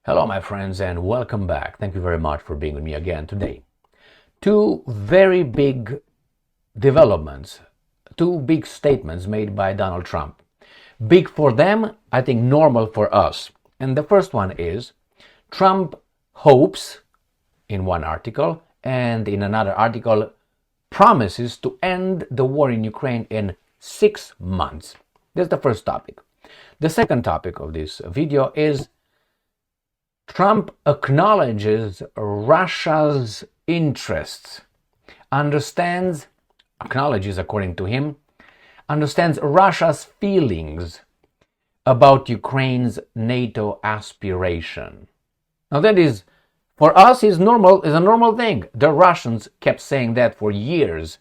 Hello, my friends, and welcome back. Thank you very much for being with me again today. Two very big developments, two big statements made by Donald Trump. Big for them, I think normal for us. And the first one is Trump hopes, in one article, and in another article, promises to end the war in Ukraine in 6 months. That's the first topic. The second topic of this video is Trump acknowledges Russia's interests, acknowledges, according to him, understands Russia's feelings about Ukraine's NATO aspiration. Now that is, for us, is a normal thing. The Russians kept saying that for years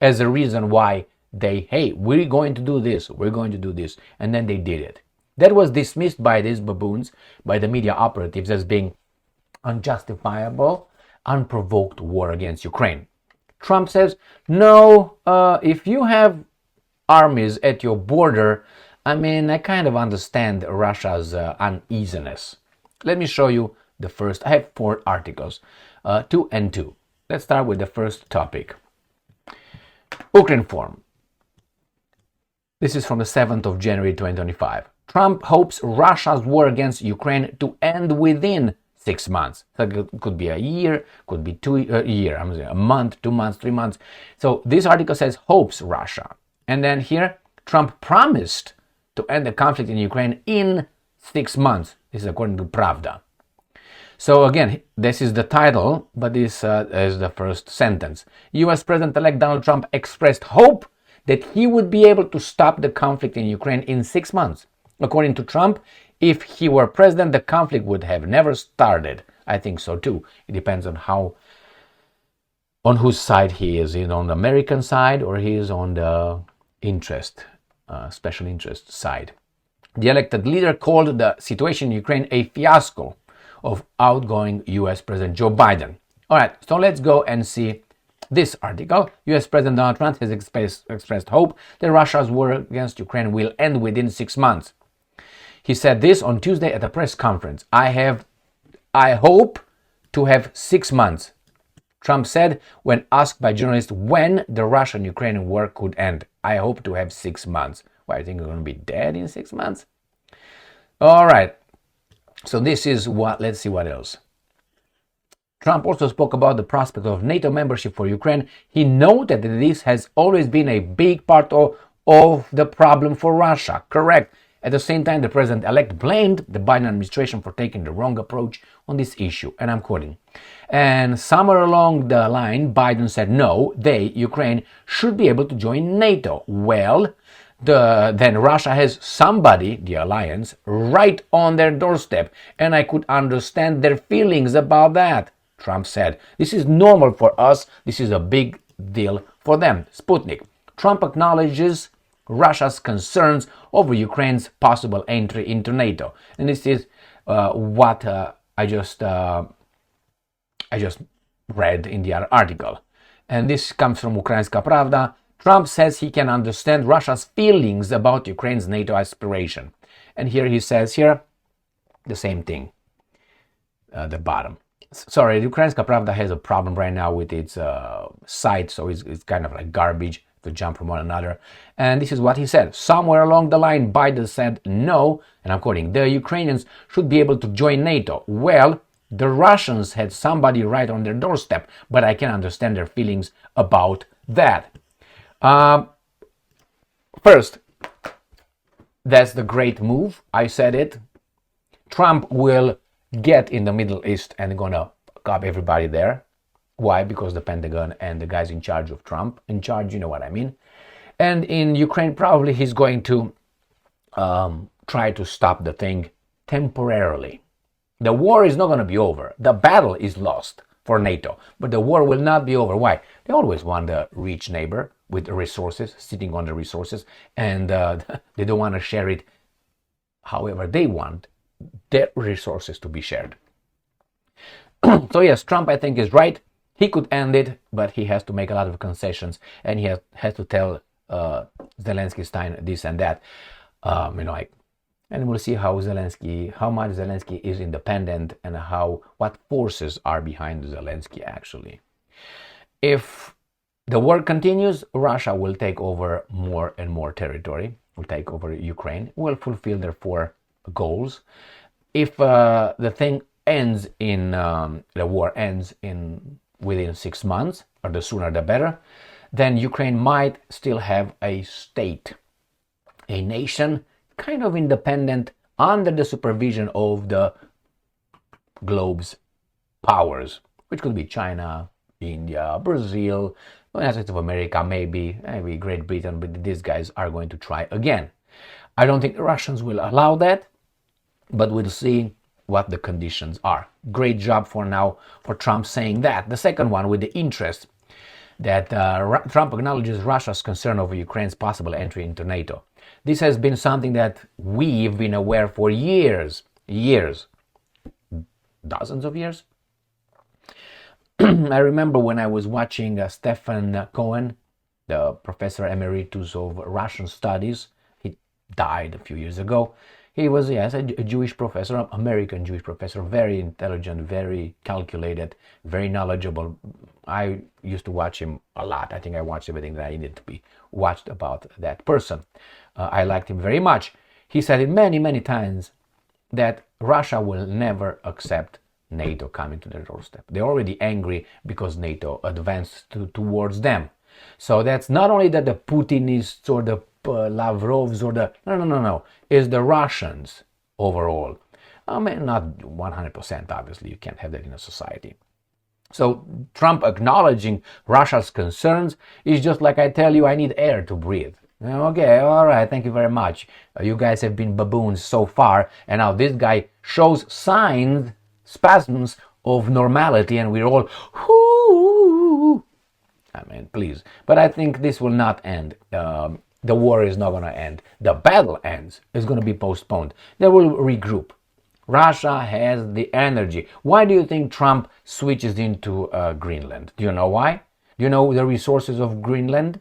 as a reason why hey, we're going to do this, and then they did it. That was dismissed by these baboons, by the media operatives, as being unjustifiable, unprovoked war against Ukraine. Trump says, no, if you have armies at your border, I kind of understand Russia's uneasiness. Let me show you the first. I have 4 articles, 2 and 2. Let's start with the first topic. Ukrinform. This is from the 7th of January 2025. Trump hopes Russia's war against Ukraine to end within 6 months. So it could be a year, could be a month, 2 months, 3 months. So this article says hopes Russia. And then here, Trump promised to end the conflict in Ukraine in 6 months. This is according to Pravda. So again, this is the title, but this is the first sentence. US President-elect Donald Trump expressed hope that he would be able to stop the conflict in Ukraine in 6 months. According to Trump, if he were president, the conflict would have never started. I think so too. It depends on whose side he is. Is on the American side or he is on the special interest side. The elected leader called the situation in Ukraine a fiasco of outgoing US President Joe Biden. All right, so let's go and see this article. US President Donald Trump has expressed hope that Russia's war against Ukraine will end within 6 months. He said this on Tuesday at a press conference. I hope to have 6 months, Trump said when asked by journalists when the Russian-Ukrainian war could end. I hope to have 6 months. Why, I think we're going to be dead in 6 months? All right. So this is what, let's see what else. Trump also spoke about the prospect of NATO membership for Ukraine. He noted that this has always been a big part of the problem for Russia. Correct. At the same time, the president-elect blamed the Biden administration for taking the wrong approach on this issue. And I'm quoting. And somewhere along the line, Biden said, no, Ukraine, should be able to join NATO. Well, then Russia has somebody, the alliance, right on their doorstep. And I could understand their feelings about that, Trump said. This is normal for us. This is a big deal for them. Sputnik. Trump acknowledges Russia's concerns over Ukraine's possible entry into NATO. And this is what I just read in the other article. And this comes from Ukrainska Pravda. Trump says he can understand Russia's feelings about Ukraine's NATO aspiration. And here he says the same thing, the bottom. Sorry, Ukrainska Pravda has a problem right now with its site, so it's kind of like garbage to jump from one another. And this is what he said. Somewhere along the line, Biden said no, and I'm quoting, the Ukrainians should be able to join NATO. Well, the Russians had somebody right on their doorstep, but I can understand their feelings about that. First, that's the great move. I said it. Trump will get in the Middle East and gonna cop everybody there. Why? Because the Pentagon and the guys in charge of Trump, you know what I mean. And in Ukraine, probably he's going to try to stop the thing temporarily. The war is not going to be over. The battle is lost for NATO, but the war will not be over. Why? They always want a rich neighbor with resources, sitting on the resources, and they don't want to share it however they want their resources to be shared. So yes, Trump, I think, is right. He could end it, but he has to make a lot of concessions, and he has to tell Zelensky, Stein, this and that. And we'll see how much Zelensky is independent and what forces are behind Zelensky actually. If the war continues, Russia will take over more and more territory, will take over Ukraine, will fulfill their 4 goals. If the thing ends the war ends within 6 months, or the sooner the better, then Ukraine might still have a state, a nation, kind of independent under the supervision of the globe's powers, which could be China, India, Brazil, the United States of America, maybe Great Britain, but these guys are going to try again. I don't think the Russians will allow that, but we'll see what the conditions are. Great job for now for Trump saying that. The second one, with the interest that Trump acknowledges Russia's concern over Ukraine's possible entry into NATO. This has been something that we've been aware for years, dozens of years. I remember when I was watching Stefan Cohen, the professor emeritus of Russian studies. He died a few years ago. He was, yes, a Jewish professor, American Jewish professor, very intelligent, very calculated, very knowledgeable. I used to watch him a lot. I think I watched everything that I needed to be watched about that person. I liked him very much. He said it many, many times that Russia will never accept NATO coming to their doorstep. They're already angry because NATO advanced towards them. So that's not only that the Putinists or the Lavrovs or the... No. It's the Russians overall. I mean, not 100%, obviously. You can't have that in a society. So Trump acknowledging Russia's concerns is just like I tell you, I need air to breathe. Okay, all right, thank you very much. You guys have been baboons so far, and now this guy shows spasms of normality, and we're all, whoo. I mean, please. But I think this will not end. The war is not going to end. The battle ends. It's going to be postponed. They will regroup. Russia has the energy. Why do you think Trump switches into Greenland? Do you know why? Do you know the resources of Greenland?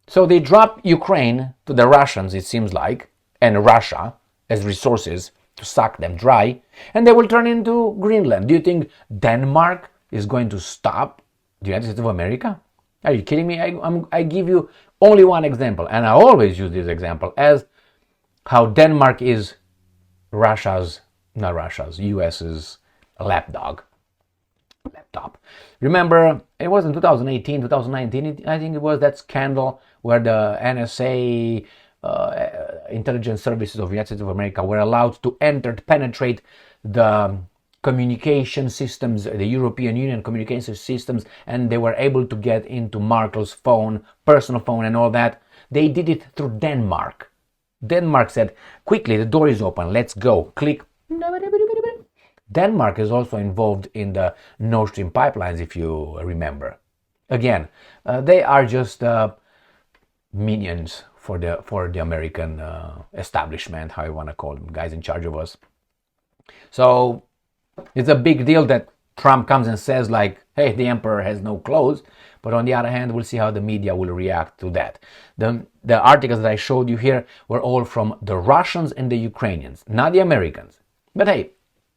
So they drop Ukraine to the Russians, it seems like, and Russia as resources to suck them dry, and they will turn into Greenland. Do you think Denmark is going to stop the United States of America? Are you kidding me? I give you only one example, and I always use this example as how Denmark is US's laptop. Remember, it was in 2018, 2019, I think it was that scandal where the NSA, intelligence services of the United States of America, were allowed to penetrate the communication systems, the European Union communication systems, and they were able to get into Merkel's phone, personal phone and all that. They did it through Denmark. Denmark said, quickly, the door is open, let's go. Click. Denmark is also involved in the Nord Stream pipelines, if you remember. Again, they are just minions for the American establishment, how you want to call them, guys in charge of us. So it's a big deal that Trump comes and says like, hey, the emperor has no clothes. But on the other hand, we'll see how the media will react to that. The articles that I showed you here were all from the Russians and the Ukrainians, not the Americans. But hey,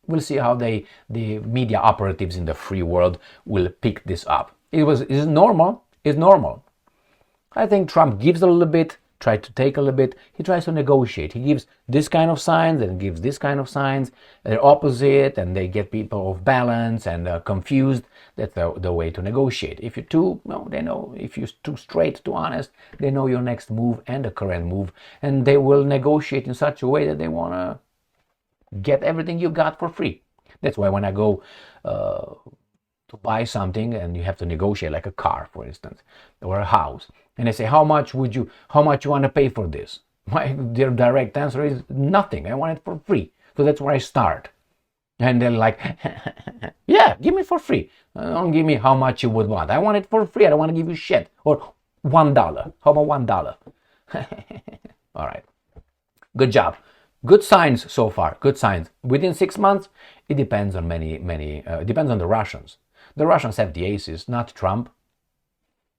we'll see how the media operatives in the free world will pick this up. It's normal. It's normal. I think Trump gives a little bit, tries to take a little bit. He tries to negotiate. He gives this kind of signs and gives this kind of signs. They're opposite, and they get people off balance and confused. That's the way to negotiate. If you're they know. If you're too straight, too honest, they know your next move and the current move, and they will negotiate in such a way that they want to get everything you got for free. That's why when I go to buy something and you have to negotiate, like a car, for instance, or a house, and they say, how much you want to pay for this? Their direct answer is nothing. I want it for free. So that's where I start. And they're like, yeah, give me for free. Don't give me how much you would want. I want it for free. I don't want to give you shit. Or $1. How about $1? All right. Good job. Good signs so far. Good signs. Within 6 months, it depends on it depends on the Russians. The Russians have the aces, not Trump.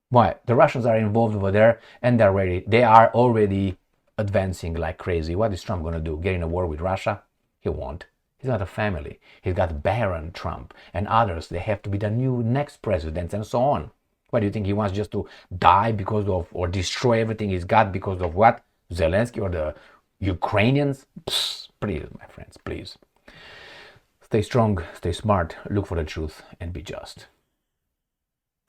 Why? The Russians are involved over there, and they are already advancing like crazy. What is Trump going to do? Get in a war with Russia? He won't. He's got a family. He's got Barron Trump and others. They have to be the new next presidents and so on. What do you think he wants, just to die because of, or destroy everything he's got because of what? Zelensky or the Ukrainians? Psst, please, my friends, please. Stay strong, stay smart, look for the truth, and be just.